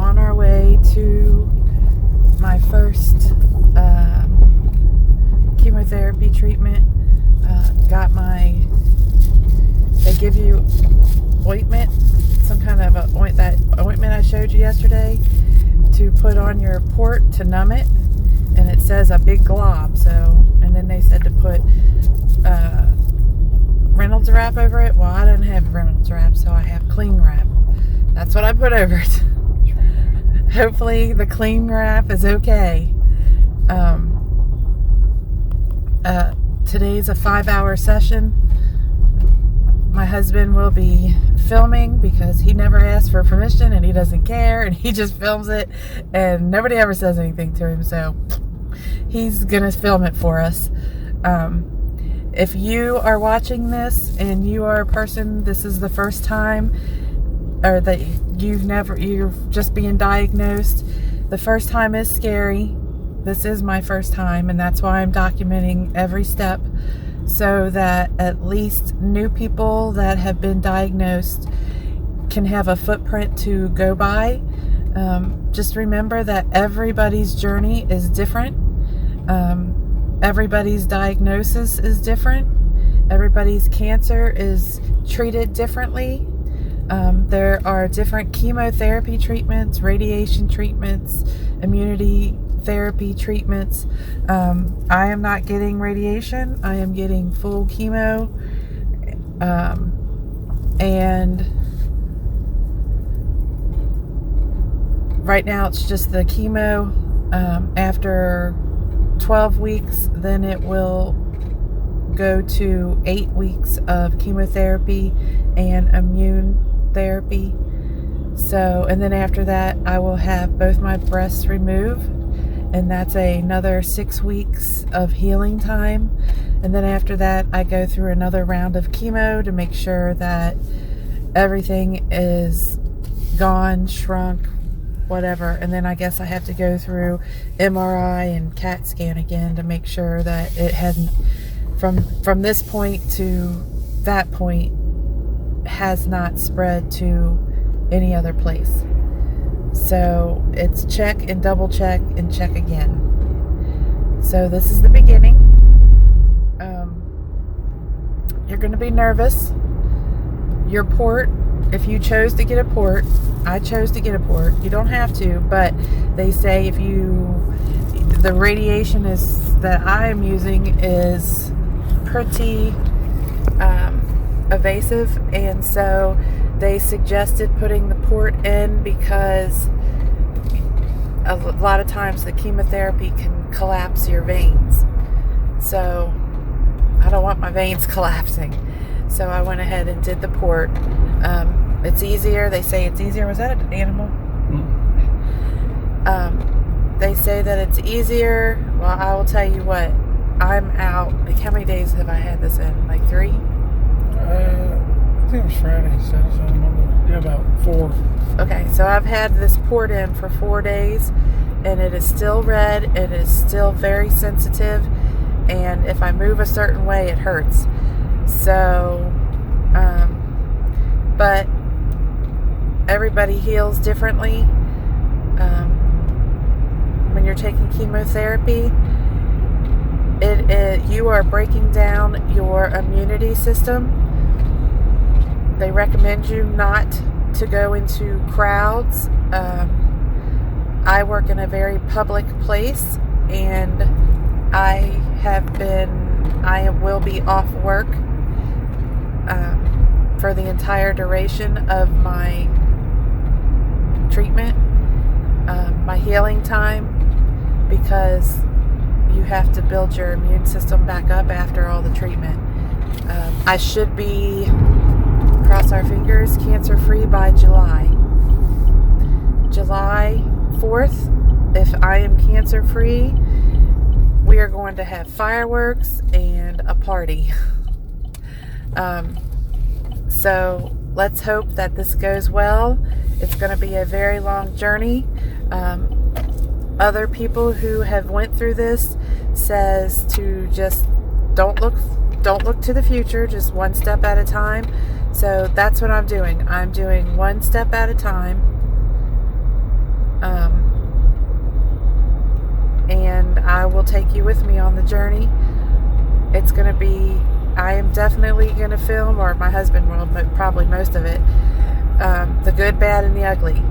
on our way to my first chemotherapy treatment. They give you ointment, some kind of that ointment I showed you yesterday, to put on your port to numb it, and it says a big glob. And then they said to put Reynolds wrap over it. Well, I don't have Reynolds wrap, so I have cling wrap. That's what I put over it. Hopefully the cling wrap is okay. Today's a 5-hour session. My husband will be filming because he never asked for permission and he doesn't care, and he just films it, and nobody ever says anything to him, so he's gonna film it for us. If you are watching this and you are a person, this is the first time, or that you're just being diagnosed, the first time is scary. This is my first time, and that's why I'm documenting every step, so that at least new people that have been diagnosed can have a footprint to go by. Just remember that everybody's journey is different. Everybody's diagnosis is different. Everybody's cancer is treated differently. There are different chemotherapy treatments, radiation treatments, immunity therapy treatments. I am not getting radiation. I am getting full chemo. And right now it's just the chemo. After 12 weeks, then it will go to 8 weeks of chemotherapy and immune therapy. And then after that, I will have both my breasts removed, and that's another 6 weeks of healing time. And then after that, I go through another round of chemo to make sure that everything is gone, shrunk, whatever. And then I guess I have to go through MRI and CAT scan again to make sure that it hadn't, from this point to that point, has not spread to any other place. So it's check and double check and check again. So this is the beginning. You're going to be nervous. Your port, if you chose to get a port, I chose to get a port. You don't have to, but they say the radiation that I am using is pretty evasive, and so they suggested putting the port in because a lot of times the chemotherapy can collapse your veins. So I don't want my veins collapsing. So I went ahead and did the port. It's easier. They say it's easier. Was that an animal? They say that it's easier. Well, I will tell you what. I'm out. Like, how many days have I had this in? Like 3? I think it was Friday. So about 4. Okay, so I've had this port in for 4 days, and it is still red. It is still very sensitive, and if I move a certain way, it hurts. So, but everybody heals differently. When you're taking chemotherapy, you are breaking down your immunity system. They recommend you not to go into crowds. I work in a very public place, and I will be off work for the entire duration of my treatment, my healing time, because you have to build your immune system back up after all the treatment. I should be, cross our fingers, cancer-free by July 4th. If I am cancer-free, we are going to have fireworks and a party. So let's hope that this goes well. It's going to be a very long journey. Other people who have went through this says to just don't look to the future, just one step at a time. So that's what I'm doing. I'm doing one step at a time. And I will take you with me on the journey. It's going to be, I am definitely going to film, or my husband will, probably most of it, the good, bad, and the ugly.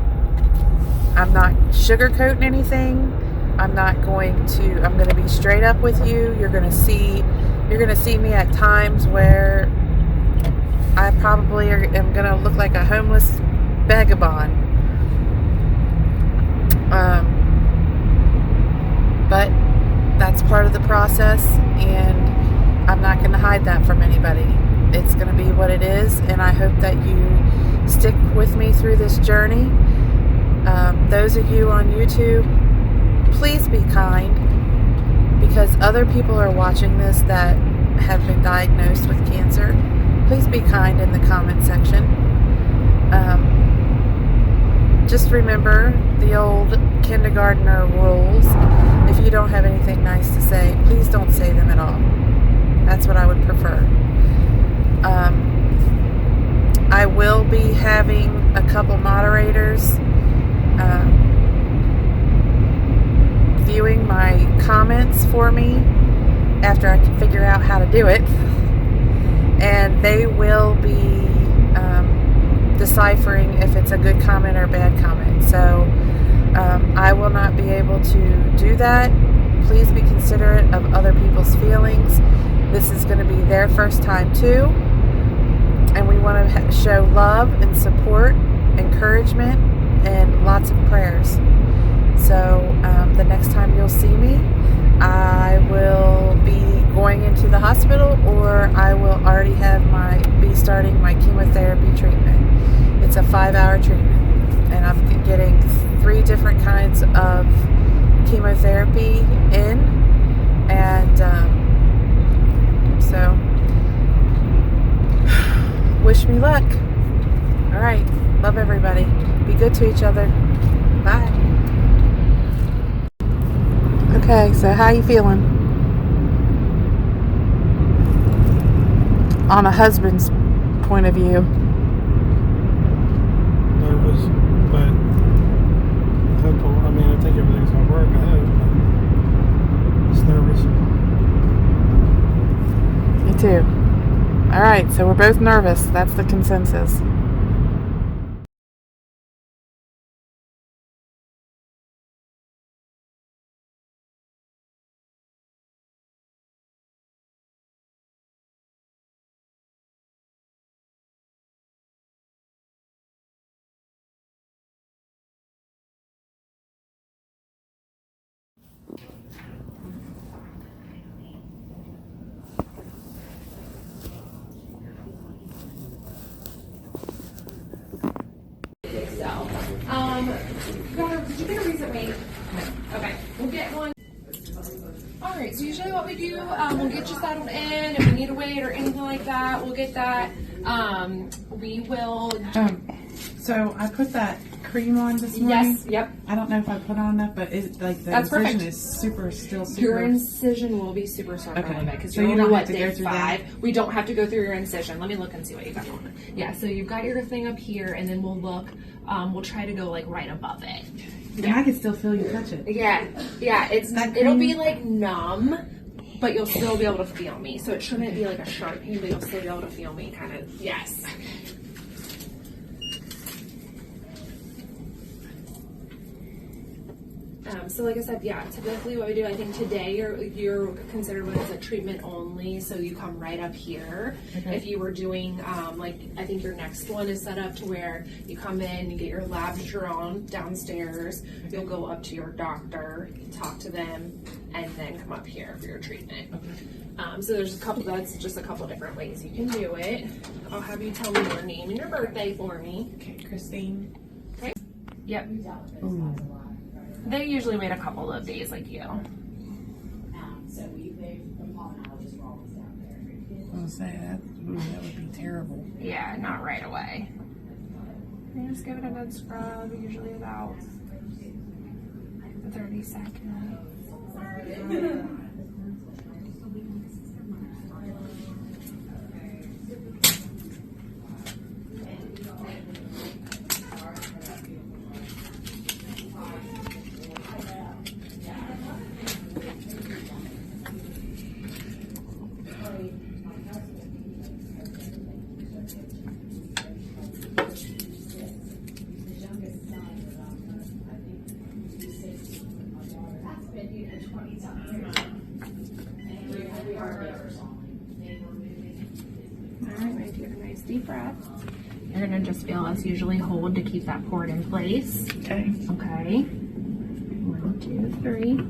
I'm not sugarcoating anything. I'm going to be straight up with you. You're going to see me at times where I probably am going to look like a homeless vagabond. But that's part of the process, and I'm not going to hide that from anybody. It's going to be what it is, and I hope that you stick with me through this journey. Those of you on YouTube, please be kind, because other people are watching this that have been diagnosed with cancer. Please be kind in the comment section. Just remember the old kindergartner rules. If you don't have anything nice to say, please don't say them at all. That's what I would prefer. I will be having a couple moderators viewing my comments for me after I can figure out how to do it. And they will be deciphering if it's a good comment or a bad comment. So I will not be able to do that. Please be considerate of other people's feelings. This is going to be their first time too. And we want to show love and support, encouragement, and lots of prayers. So the next time you'll see me, I will be going into the hospital, or I will already be starting my chemotherapy treatment. It's a 5-hour treatment, and I'm getting 3 different kinds of chemotherapy in, and so wish me luck. All right, love everybody. Be good to each other. Bye. Okay, so how you feeling? On a husband's point of view. Nervous, but hopeful. I mean, I think everything's gonna work. I hope. But just nervous. Me too. All right, so we're both nervous. That's the consensus. Did you get a recent weight? No. Okay, we'll get one. All right, so usually what we do, we'll get you settled in. If we need a weight or anything like that, we'll get that. We will. So I put that cream on this morning. Yes, yep. I don't know if I put on enough, but the That's incision perfect. is still super. Your incision will be super sore for a little bit because So you're you only don't have to day go through 5. that? We don't have to go through your incision. Let me look and see what you got on. Yeah, so you've got your thing up here, and then we'll look. We'll try to go like right above it. And I can still feel you touch it. Yeah. It'll be like numb, but you'll still be able to feel me. So it shouldn't be like a sharp pain, but you'll still be able to feel me, kind of. Yes. So like I said, yeah, typically what we do, I think today you're considered when it's a treatment only, so you come right up here. Okay. If you were doing, like, I think your next one is set up to where you come in, you get your labs drawn downstairs, you'll go up to your doctor, talk to them, and then come up here for your treatment. Okay. So that's just a couple different ways you can do it. I'll have you tell me your name and your birthday for me. Okay, Christine. Okay. Yep. Ooh. They usually wait a couple of days like you. So they've been pulmonologists for all this down there. I was gonna say that would be terrible. Yeah, not right away. You just give it a good scrub, usually about 30 seconds. Alright, now take a nice deep breath. You're gonna just feel us usually hold to keep that port in place. Okay. Okay. 1, 2, 3.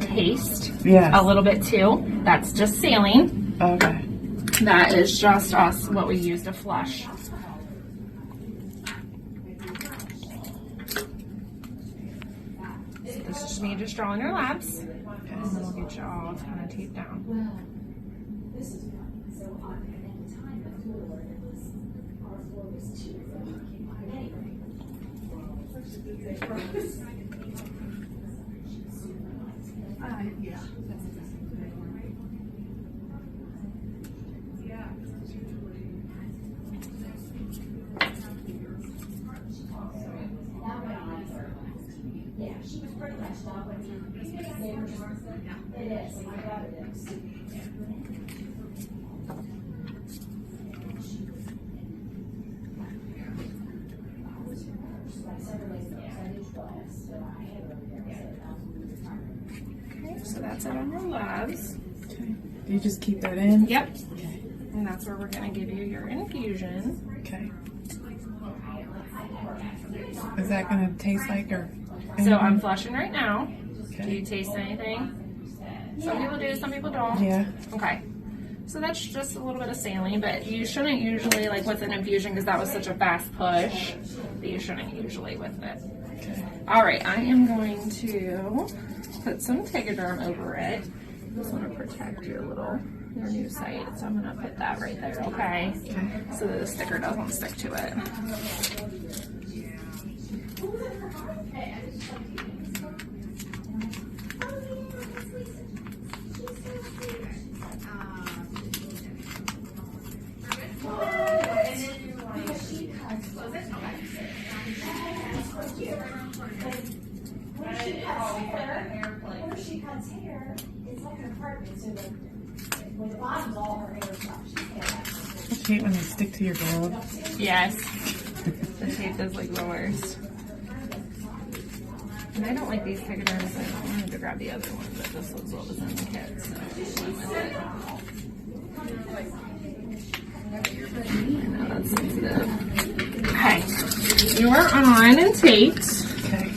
Taste Yes. a little bit too. That's just saline. Okay. That is just us, what we use to flush. This is just me just drawing your labs. And then we'll get you all kind of taped down. This is fun. So at the time of the floor, it was, our floor was 2, so anyway. Yeah. Yeah, she was pretty much done when they were just, it is, oh my God, it is. Okay, so that's it on your labs. Okay. Do you just keep that in? Yep. Okay. And that's where we're going to give you your infusion. Okay. Is that going to taste like or? So I'm flushing right now. Do Okay. you taste anything? Some people do, some people don't. Yeah. Okay. So that's just a little bit of saline, but you shouldn't usually, like with an infusion, because that was such a fast push, that you shouldn't usually with it. Okay. All right, I am going to put some Tegaderm over it. I just want to protect your new site, so I'm going to put that right there, okay? So that the sticker doesn't stick to it. When she cuts hair, it's like an apartment, so when the bottom's all her hair stuff, she can't. I hate when they stick to your glove. Yes. The tape is like the worst. And I don't like these Tegaderms, so I wanted to grab the other one, but this was what was in the kit, so I went with it. I know that's sensitive. Okay. You are on and taped. Okay.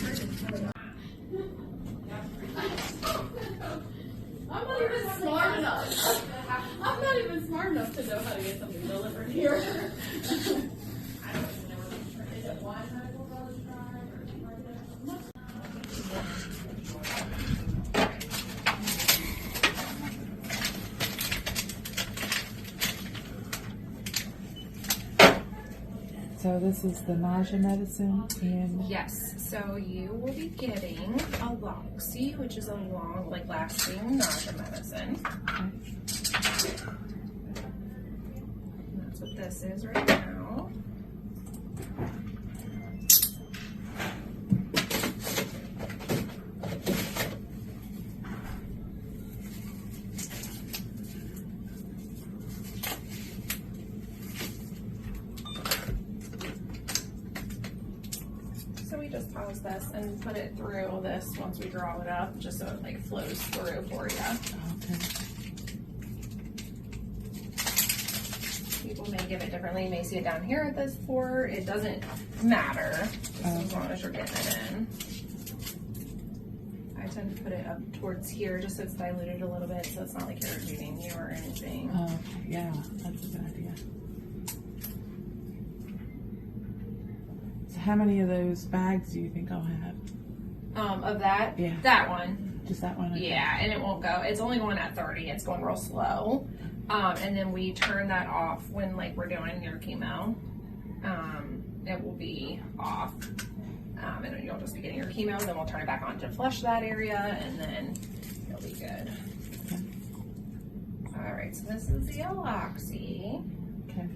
I'm not even smart enough. I'm not even smart enough to know how to get something delivered here. So this is the nausea medicine and Yes, so you will be getting a Loxy, which is a long, like lasting nausea medicine. And that's what this is right now. So we just pause this and put it through this once we draw it up, just so it like flows through for you. okay. People may give it differently. You may see it down here at this port. It doesn't matter, just as long as you're getting it in. I tend to put it up towards here just so it's diluted a little bit, so it's not like irritating you or anything. Oh, yeah, that's a good idea. So how many of those bags do you think I'll have? Of that? Yeah. That one. Just that one? Okay. Yeah, and it won't go. It's only going at 30. It's going real slow. And then we turn that off when like we're doing your chemo. It will be off. And then you'll just be getting your chemo, and then we'll turn it back on to flush that area, and then you'll be good. Okay. All right, so this is the Aloxy. Okay.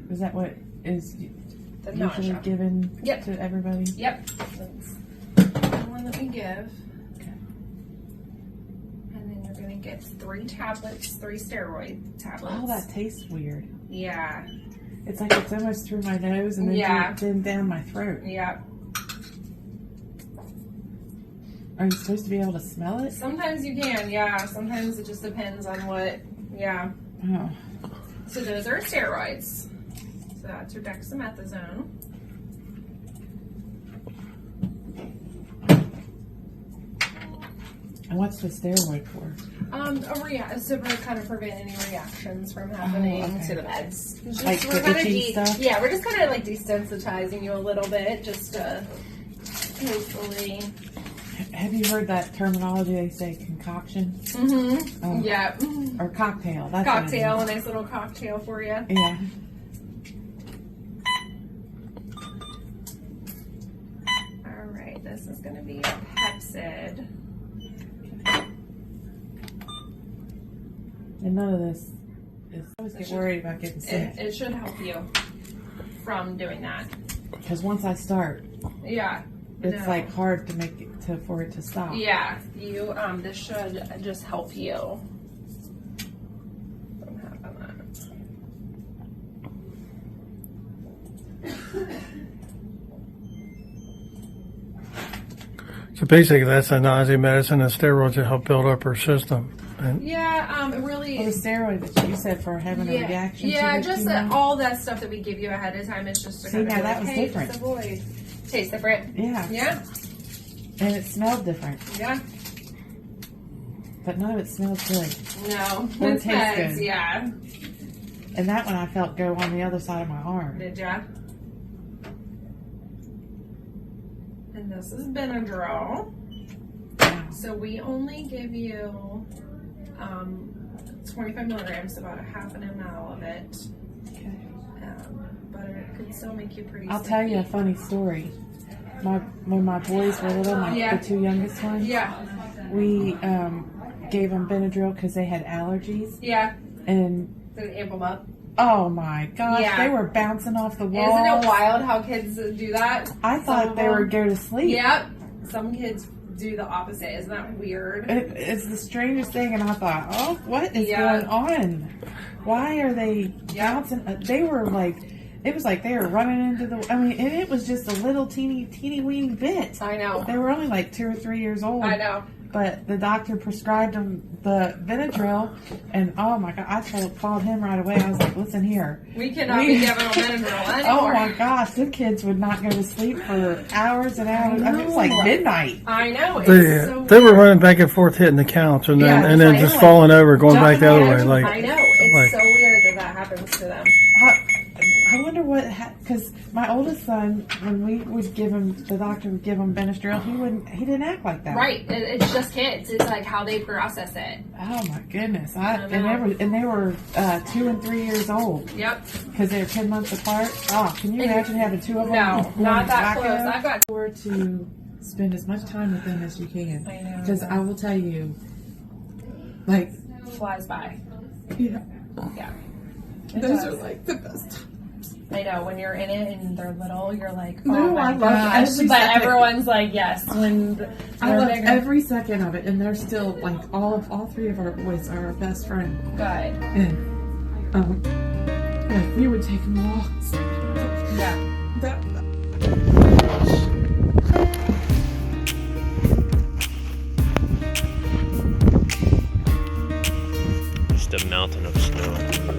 Is that what is The usually nausea. given Yep. to everybody? Yep. That's the one that we give. Okay. And then you're going to think it's 3 tablets, 3 steroid tablets. Oh, that tastes weird. Yeah. It's like it's almost through my nose and then, Yeah. then down my throat. Yep. Are you supposed to be able to smell it? Sometimes you can, yeah. Sometimes it just depends on what, yeah. Oh. So those are steroids. So that's your dexamethasone. And what's the steroid for? So to kind of prevent any reactions from happening okay. to the meds. Just, Like we're the kinda itchy stuff? Yeah, we're just kind of like desensitizing you a little bit, just to hopefully. Have you heard that terminology? They say concoction Mm-hmm. Oh. Yeah. or cocktail. That's Cocktail, what a nice little cocktail for you. it is. Yeah. All right, this is going to be a Pepsid. And none of this is. I always get worried about getting sick It should help you from doing that. because once I start, Yeah. it's No. like hard to make it for it to stop. Yeah, you this should just help you from having So basically, that's a nausea medicine and steroids to help build up her system. And that. Yeah, it really. Well, the steroid that you said for having a reaction. Yeah, to it, just you know? all that stuff that we give you ahead of time is just to See, kind of now be that like, was hey, different. just avoid. Tastes different. Yeah. Yeah, And it smelled different, yeah. but none of it smells good. No, Or it's tastes meds, good. yeah. And that one I felt go on the other side of my arm. Did ya? And this is Benadryl. Wow. So we only give you 25 milligrams, about a half an ml of it. Okay. But it could still make you pretty I'll tell you a funny story. When my boys were little, Yeah. the 2 youngest ones, Yeah, we gave them Benadryl because they had allergies, yeah. and Did it amp them up? oh my gosh, Yeah. they were bouncing off the walls. Isn't it wild how kids do that? I Some thought of they them. would go to sleep. Yep. Some kids do the opposite. Isn't that weird? It's the strangest thing, and I thought, oh, what is Yeah. going on? Why are they Yeah. bouncing? They were like, it was like they were running into the. I mean, and it was just a little teeny weeny bit. I know. They were only like 2 or 3 years old. I know. But the doctor prescribed them the Benadryl, and oh my god, I called him right away. I was like, listen here. We cannot be giving them Benadryl Oh anymore. my gosh, the kids would not go to sleep for hours and hours. I mean, it was like midnight. I know. It's so they were weird. running back and forth hitting the couch and then Yeah, and then like- just falling over, going back the other way. jumping Like I know. It's like- so weird that happens to them. I wonder what, because my oldest son, when we would give him, the doctor would give him Benadryl, he didn't act like that. Right. It's just kids. It's like how they process it. Oh my goodness! I know. And they were 2 and 3 years old Yep. because they're 10 months apart. Oh, can you imagine having 2 of them? No, One not that wacko? close. I've got. Or to spend as much time with them as you can. I know. Because I will tell you, like, Flies by. yeah, Yeah. those are like the best. I know, when you're in it and they're little, you're like, oh No, my I love gosh. every But second. everyone's like, yes, when I they're love bigger. every second of it, and they're still like all 3 of our boys are our best friend. Good. And like we would take them walks. Yeah. Just a mountain of snow.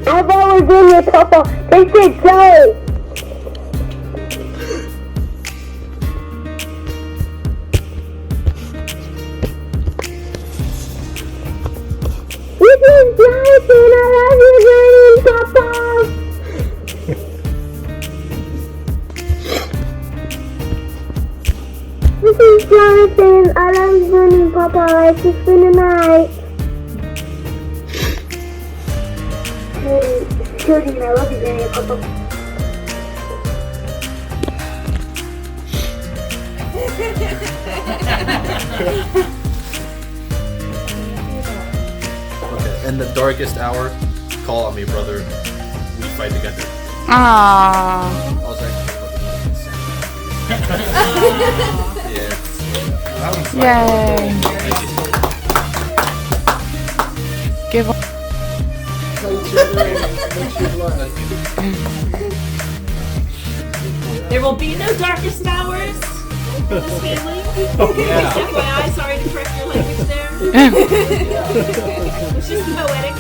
I've always been your papa. Take it slow. This is Jonathan. I love you, Granny, Papa. This is Jonathan. I love you, Granny, Papa. I like to spend the night. Hey, children, I love you, Granny, Papa. Okay, in the darkest hour, call on me, brother. We fight together. Aww. I was like, yeah. Yay. Thank you. share the ratings. Makes you glad. There will be no darkest hours in this family. Yeah. FYI, sorry to correct your language there. It's just poetic.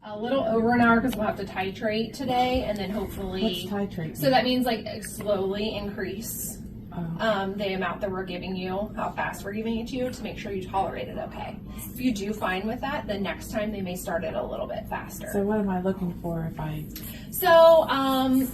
A little over an hour because we'll have to titrate today, and then hopefully. What's titrate? So that means like slowly increase Oh. the amount that we're giving you, how fast we're giving it to you, to make sure you tolerate it okay. If you do fine with that, then next time they may start it a little bit faster. So what am I looking for if I? So,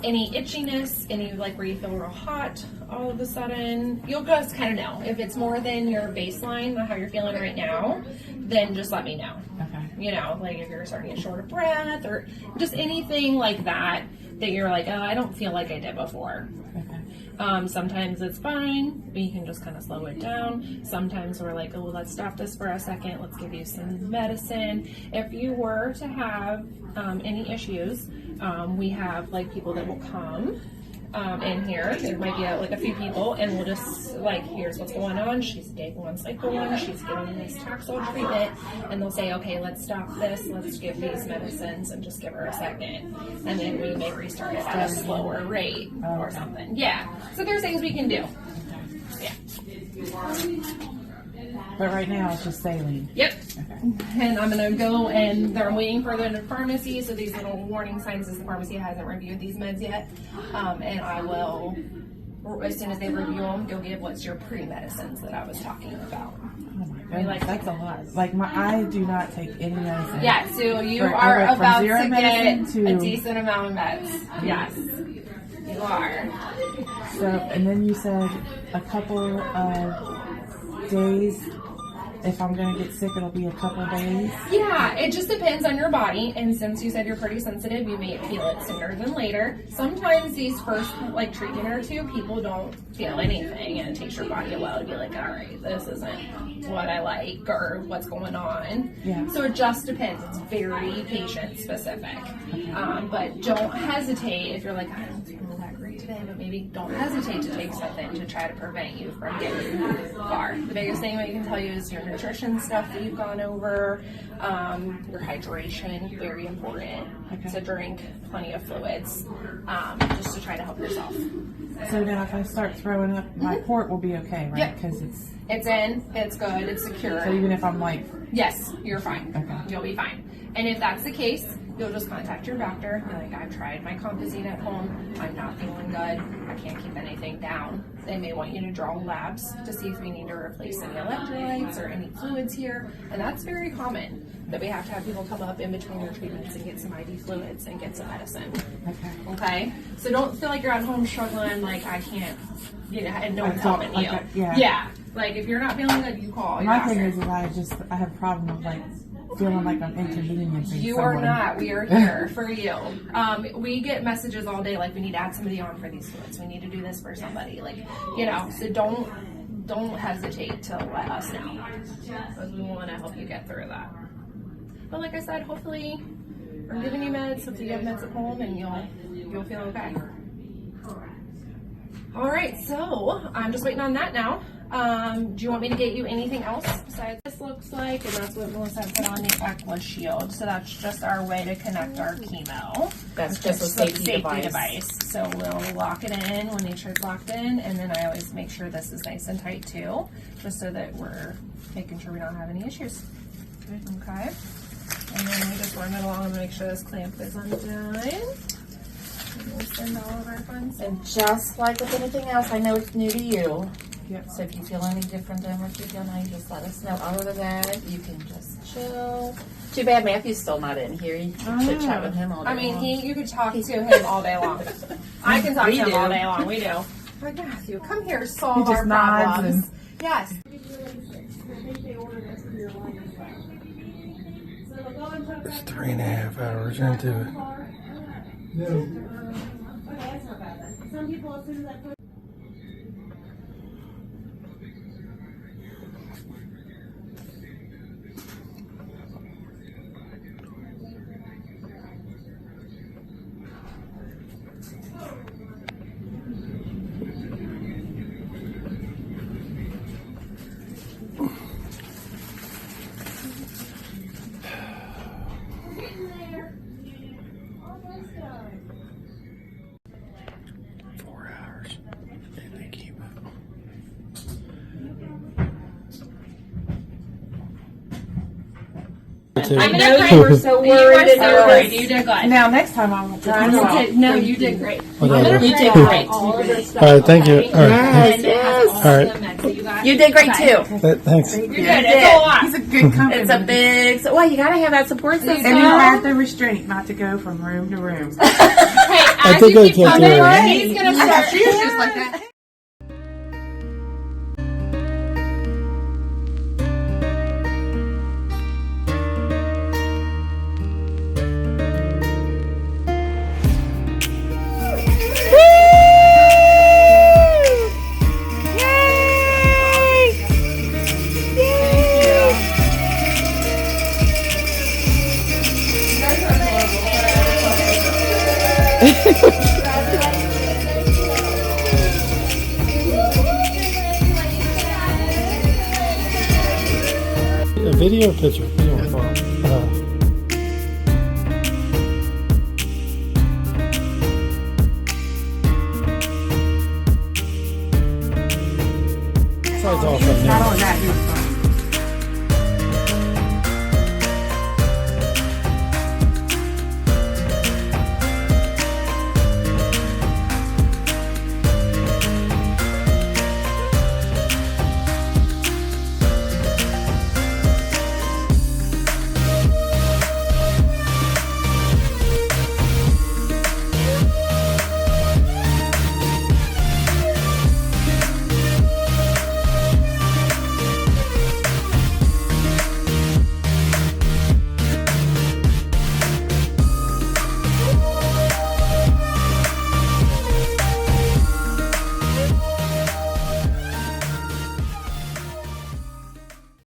any itchiness, any like where you feel real hot all of a sudden, you'll just kind of know. If it's more than your baseline, how you're feeling right now, then just let me know. Okay. You know, like if you're starting to get short of breath or just anything like that, that you're like, oh, I don't feel like I did before. Okay. Sometimes it's fine, but you can just kind of slow it down. Sometimes we're like, oh, let's stop this for a second. Let's give you some medicine. If you were to have any issues, we have like people that will come in here. There might be like a few people, and we'll just like, here's what's going on. She's day 1, cycle 1. She's getting this Taxol treatment, and they'll say, okay, let's stop this. Let's give these medicines and just give her a second, and then we may restart it at a slower rate or something. Yeah. So there's things we can do. Yeah. But right now it's just saline. Yep. Okay. And I'm gonna go, and they're waiting for the pharmacy. So these little warning signs is the pharmacy hasn't reviewed these meds yet. And I will, as soon as they review them, go give what's your pre-medicines that I was talking about. Oh my goodness, that's a lot. Like I do not take any medicine. Yeah, so you For- are from about zero to medicine get to- a decent amount of meds. Yes, you are. So, and then you said a couple of days. If I'm going to get sick, it'll be a couple of days. Yeah, it just depends on your body, and since you said you're pretty sensitive, you may feel it sooner than later. Sometimes these first like treatment or two, people don't feel anything, and it takes your body a while to be like, all right, this isn't what I like or what's going on. Yeah. So it just depends. It's very patient specific. But don't hesitate if you're like, I don't feel that great today, but maybe don't hesitate to take something to try to prevent you from getting far. The biggest thing we can tell you is your nutrition stuff that you've gone over, your hydration, very important. Okay. To drink plenty of fluids, just to try to help yourself. So now if I start throwing up, my port will be okay, right? Yep. Because it's, It's in, it's good, it's secure. so even if I'm like, Yes, you're fine. Okay. You'll be fine. And if that's the case, you'll just contact your doctor. Be like, I've tried my composite at home. I'm not feeling good. I can't keep anything down. They may want you to draw labs to see if we need to replace any electrolytes or any fluids here. And that's very common, that we have to have people come up in between their treatments and get some IV fluids and get some medicine. okay. Okay? So don't feel like you're at home struggling, like I can't, you know, and no one's helping you. Okay, yeah. Yeah. Like if you're not feeling good, you call your My doctor. thing is I have a problem with like feeling like I'm inconveniencing You someone. are not. We are here for you. We get messages all day like we need to add somebody on for these fluids. We need to do this for somebody. Like, you know, so don't hesitate to let us know, because we want to help you get through that. But like I said, hopefully we're giving you meds. Hopefully you have meds at home and you'll feel okay. All right, so I'm just waiting on that now. Do you want me to get you anything else besides this looks like? And that's what Melissa put on the Equa Shield. So that's just our way to connect our chemo. That's just a safety device. So we'll lock it in when the sure's locked in, and then I always make sure this is nice and tight too, just so that we're making sure we don't have any issues. Okay. And then we just run it along and make sure this clamp is undone. And we'll send all of our fun stuff. And just like with anything else, I know it's new to you. Yep. So if you feel any different than what you've done, just let us know. Other than that, you can just chill. Too bad Matthew's still not in here. You can chit chat with him all day I mean, long. you could talk to him all day long. I can talk to him do. all day long. We do. Like, Matthew, come here, solve He just our nods problems. and- Yes. It's 3.5 hours into it. I know you were so You were worried. and so nervous. worried. You did good. Now, next time I won't try. No, you did great. Whatever. You did great. All right, thank you. All right. Yes. All right. You did great too. Thanks. You're good. It's a lot. He's a good company. It's a big. Well, you gotta have that support system. And you have the restraint not to go from room to room. Hey, I as think you I keep can coming, do it. he's gonna start. She was just like that. A video or picture? Side's off right now. Not only that, he was fine.